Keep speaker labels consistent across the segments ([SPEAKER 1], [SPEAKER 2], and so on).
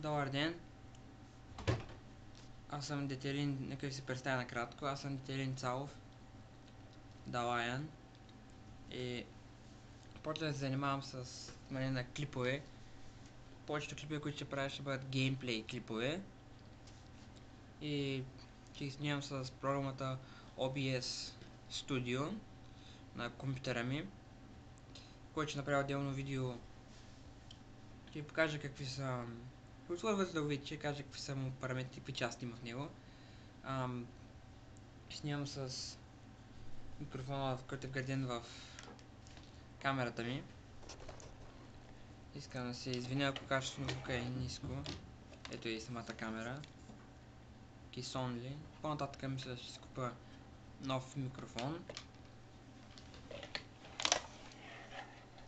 [SPEAKER 1] Добър ден! Аз съм Детелин, нека ви се представя накратко. Аз съм Детелин Цалов, Далаян, и почвам да се занимавам с снимане на клипове. Повечето клипове, които ще правя, ще бъдат геймплей клипове и ще ги снимам с програмата OBS Studio на компютъра ми, който ще направя отделно видео. Ще ви покажа какви са... Отворвате да го видите, ще кажа какви са му параметри, какви части има в него. Снимам с микрофона, който е вграден в камерата ми. Искам да се извиня, ако качеството на звука е ниско. Ето и самата камера. Keys Only. По-нататък мисля да ще си купя нов микрофон.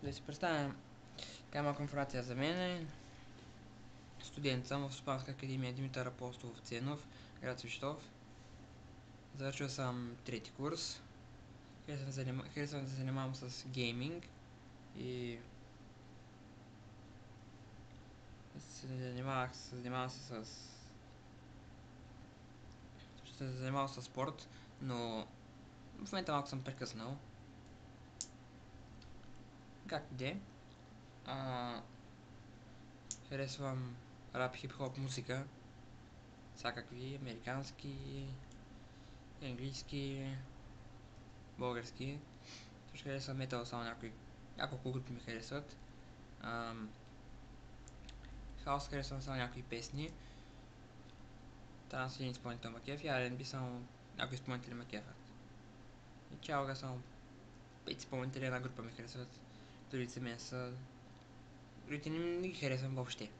[SPEAKER 1] Да си представя малка информация за мен. Студент съм в Стопанска академия Димитър Апостолов Ценов, град Свищов. Завършил съм трети курс. Харесвам да се занимавам с гейминг и ще се занимавам с спорт, но в момента малко съм прекъснал. Както де. Харесвам рап, хип-хоп музика. Всякакви, американски, английски, български. Също харесвам метал, само няколко групи ми харесват. Хаос харесвам само някои песни. Транс един изпълнител ма кефи, R&B само някои изпълнители ма кефят. И чалга само 5 изпълнители една група ми харесват. Другите мен са... Другите не ги харесвам въобще.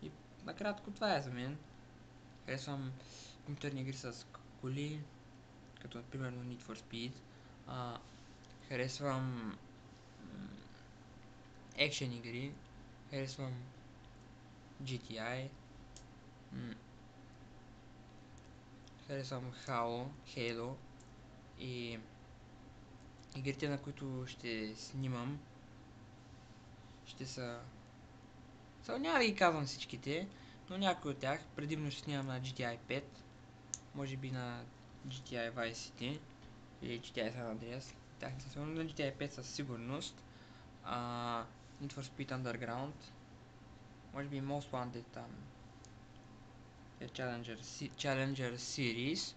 [SPEAKER 1] И накратко това е за мен. Харесвам компютърни игри с коли, като например Need for Speed. Харесвам екшен игри. Харесвам GTI. Харесвам Halo и игрите, на които ще снимам, ще са... Няма да ги казвам всичките, но някои от тях предимно ще снимам на GTI 5, може би на GTI Vice City или GTI San Andreas. Тях не са сигурно, на GTI 5 със сигурност. Need for Speed Underground, може би Most Wanted там, Challenger Series.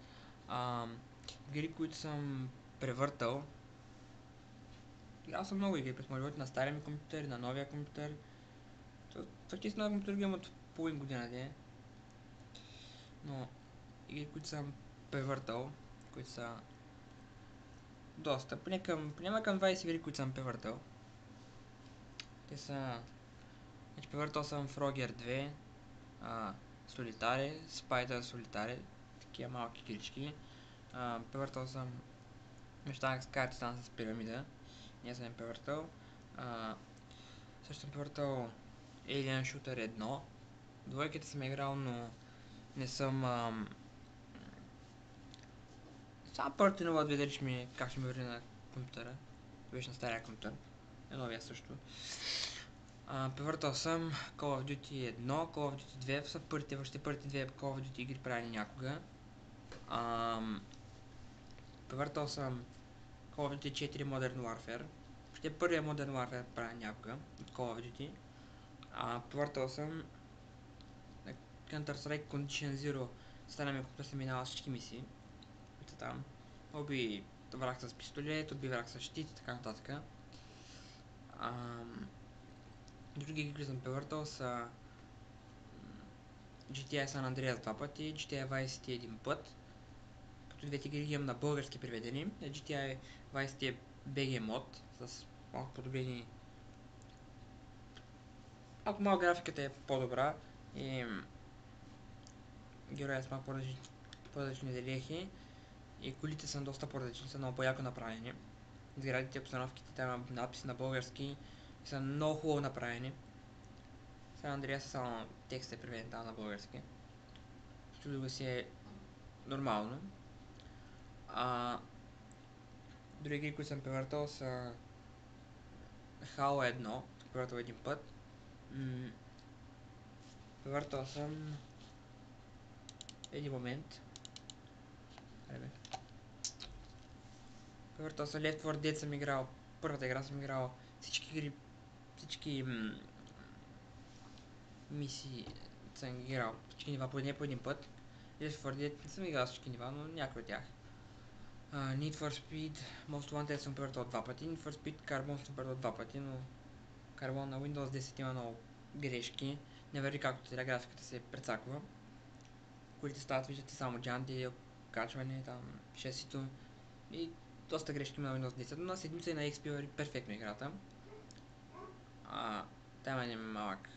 [SPEAKER 1] Игри, които съм превъртал. Играл съм много игри през моя живот, на стария ми компютър, на новия компютър. Фактически новия компютър ги имам от половин година де. Но игри, които съм превъртал, които са доста. Поне към 20 игри, които съм превъртал. Те са... Значи превъртал съм Frogger 2, Solitaire, Spider Solitaire, такива малки игрички. Превъртал съм неща с карти там с пирамида. Не съм превъртал. Също съм превъртал Alien Shooter 1. Двойките съм играл, но не съм... Само първата нова да видиш ми как ще ми върне на компютъра. Беше на стария компютър. На новия също. Превъртал съм Call of Duty 1, Call of Duty 2, са първите две Call of Duty игри правени някога. Превъртал съм Call of Duty 4 Modern Warfare. Ще първия Modern Warfare правен някога от Call of Duty. Превъртал съм Counter-Strike Condition Zero. Стана ми когато съм минала всички мисии. Там. Оби враг с пистолет, оби враг с щит и така нататък. Други игри съм превъртал са GTI San Andreas 2 пъти, GTI Vice City един път. Като двете игри имам на български преведени. GTI Vice City е BG мод с малко подобрени... Малко графиката е по-добра и героя с малко по-различни дрехи и колите са доста по-различни, са много по-яко направени. Сградите, обстановките, там има надписи на български и са много хубаво направени. Сан Андреас само текст е преведен там на български. Друго си е нормално. Други игри, които съм превъртал са Halo 1, превъртал един път. Превъртал съм един момент. Превъртал съм Left 4 Dead, съм играл. Първата игра съм играл всички игри, всички мисии съм играл. Всички нива по един път. Left 4 Dead не съм играл всички нива, но някои от тях. Need for Speed Most Wanted съм превъртал два пъти. Need for Speed Carbon съм превъртал два пъти, но Carbon на Windows 10 има много грешки. Не върви както трябва, графиката се прецаква. Колите стават, виждате само джанти, качване, там, шесито и доста грешки на Windows 10, но на седмица и на XP върви перфектно играта. Там е малък.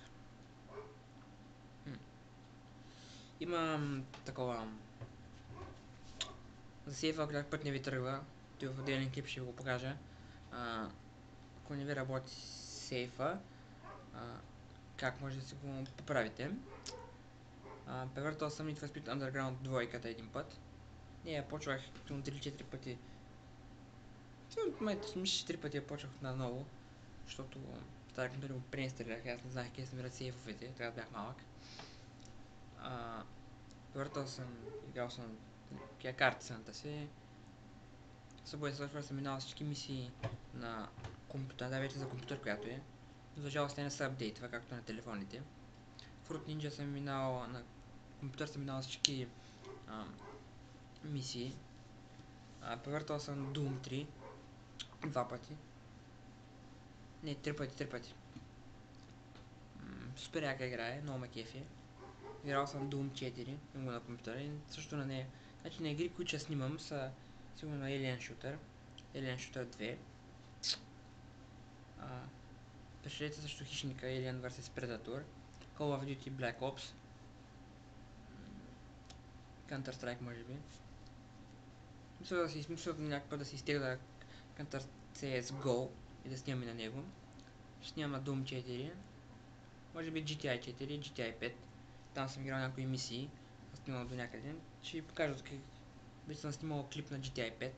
[SPEAKER 1] Има такова... За сейфа, как път не ви тръгва, той в отделен клип ще ви го покажа. Ако не ви работи сейфа, как може да си го поправите. Превъртал съм Need for Speed Underground двойката един път. Не, я почвах 3-4 пъти. Мисля, 4 пъти я почвах наново, защото стария компютър го преинсталирах, аз не знаех къде се намират сейфовете, тогава бях малък. Превъртал съм, играл съм тия картицата си. Subway Surfer съм минал всички мисии на компютър, да, вече за компютър, която е. Но за жалост не са апдейтва, както на телефоните. Fruit Ninja съм минал на компютър, съм минал всички мисии. Превъртал съм Doom 3 два пъти. Не, три пъти. Супер яка играе, много ме кефи. Играл съм Doom 4, имам на компютъра и също на нея. Значи на игри, които ще снимам са сигурно на Alien Shooter, Alien Shooter 2. Пешелете също Хищника, Alien vs Predator, Call of Duty Black Ops, Counter Strike може би. Мисля някакъв път да си изтегля Counter CSGO и да снимам и на него. Ще снимам на Doom 4, може би GTI 4, GTI 5. Там съм играл някои мисии, снимал до някъде. Ще ви покажа как вече съм снимал клип на GTI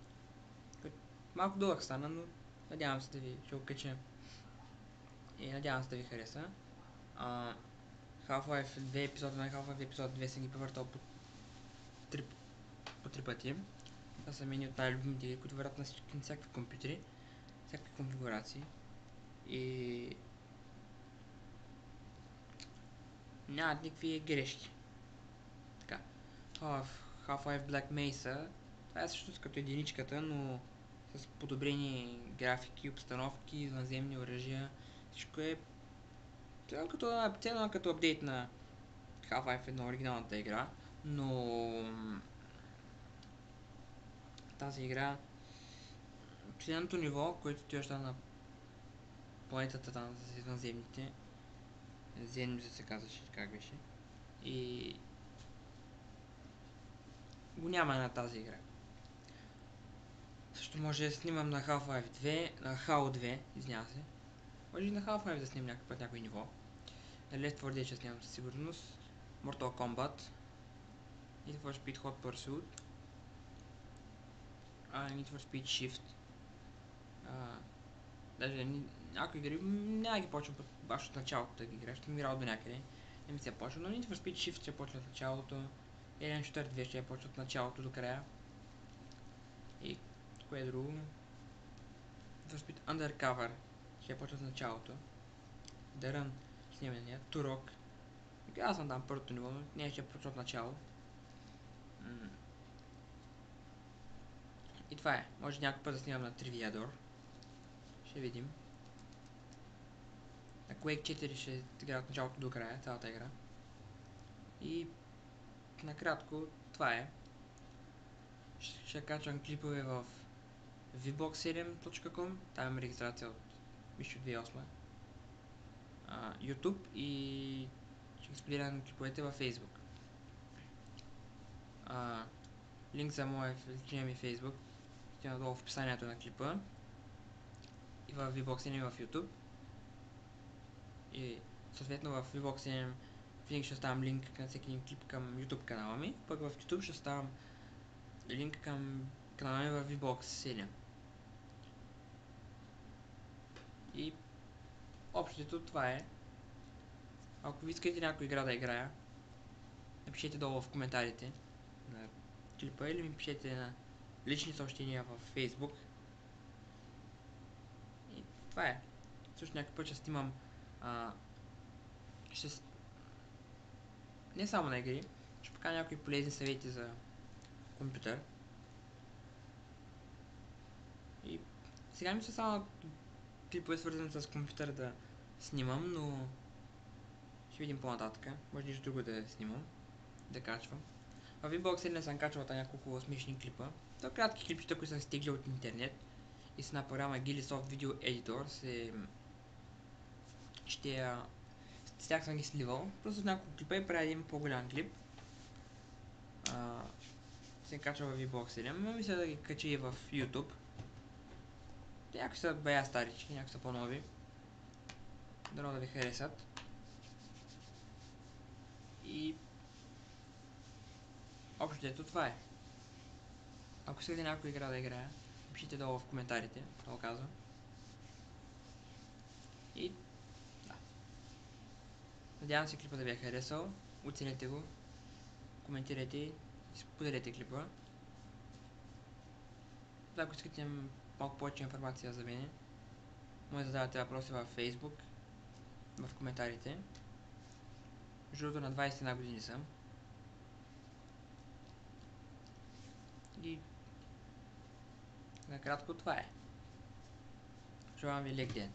[SPEAKER 1] 5. Малко дълъг стана, но надявам се да ви ще го кача. И надявам се да ви хареса. Half-Life 2 епизода на Half-Life епизод 2 съм ги превъртал по 3 пъти. Това са мени от най-любимите игри, които върват на всякакви компютри, всякакви конфигурации. И нямат никакви грешки. Така. Half-Life Black Mesa. Това е също като единичката, но с подобрени графики, обстановки, извънземни оръжия. Всичко е цяло като апдейт на Half-Life 1, оригиналната игра, но тази игра последното ниво, което ти още на планетата там с извънземните, Земни се казваше, как беше, и го няма на тази игра. Също може да снимам на Half-Life 2, на HAL 2, извинявам се. Може и на Half-Life да снимам някой ниво. На Left 4 Dead ще снимам със сигурност. Mortal Kombat. Need for Speed Hot Pursuit. Need for Speed Shift. Даже някои игри няма ги почвам баш от началото да ги играя, ще ми играл до някъде. Не ми се почва, но Need for Speed Shift ще почва от началото. Alien Shooter 2 ще почва от началото до края. И кое е друго? Need for Speed Undercover ще почва от началото. The Run снимания, Turok. Аз съм там първото ниво, но не ще почва от начало. И това е. Може някой път да снимам на Triviador. Ще видим. На Quake 4 ще игра от началото до края, цялата игра. И накратко, това е. Ще качвам клипове в vbox7.com, там имам регистрация от 2008. YouTube и ще ги споделям клиповете във Facebook. Линк за моя личния ми Facebook ще има долу в описанието на клипа. И в vbox7 и в YouTube. И съответно в vbox7 винаги ще оставям линк към всеки един клип към YouTube канала ми, пък в YouTube ще оставям линк към канала ми в vbox7. И Общото това е. Ако ви искате някоя игра да играя, напишете долу в коментарите на клипа или ми пишете на лични съобщения в Facebook. И това е. Също някакъв път ще снимам не само на игри, ще покажа някои полезни съвети за компютър. И сега ми са само клипове свързани с компютър да снимам, но ще видим по-нататък. Може нещо друго да снимам, да качвам. В VBOX не съм качвал няколко смешни клипа. То кратки клипчета, които съм стигли от интернет и с една програма Gilisoft Video Editor с тях съм ги сливал. Просто няколко клипа и правя един по-голям клип. Се качва в VBOX 7, но мисля да ги кача и в YouTube. Някои са бая старички, някои са по-нови. Дано да ви харесат. И общо ето това е. Ако искате някоя игра да играя, пишете долу в коментарите, това казвам. И да. Надявам се клипа да ви е харесал. Оценете го, коментирайте и споделете клипа. Ако искате малко повече информация за мен, може да задавате въпроси във Facebook, в коментарите. Между другото на 21 години съм. И накратко това е. Желавам ви лек ден.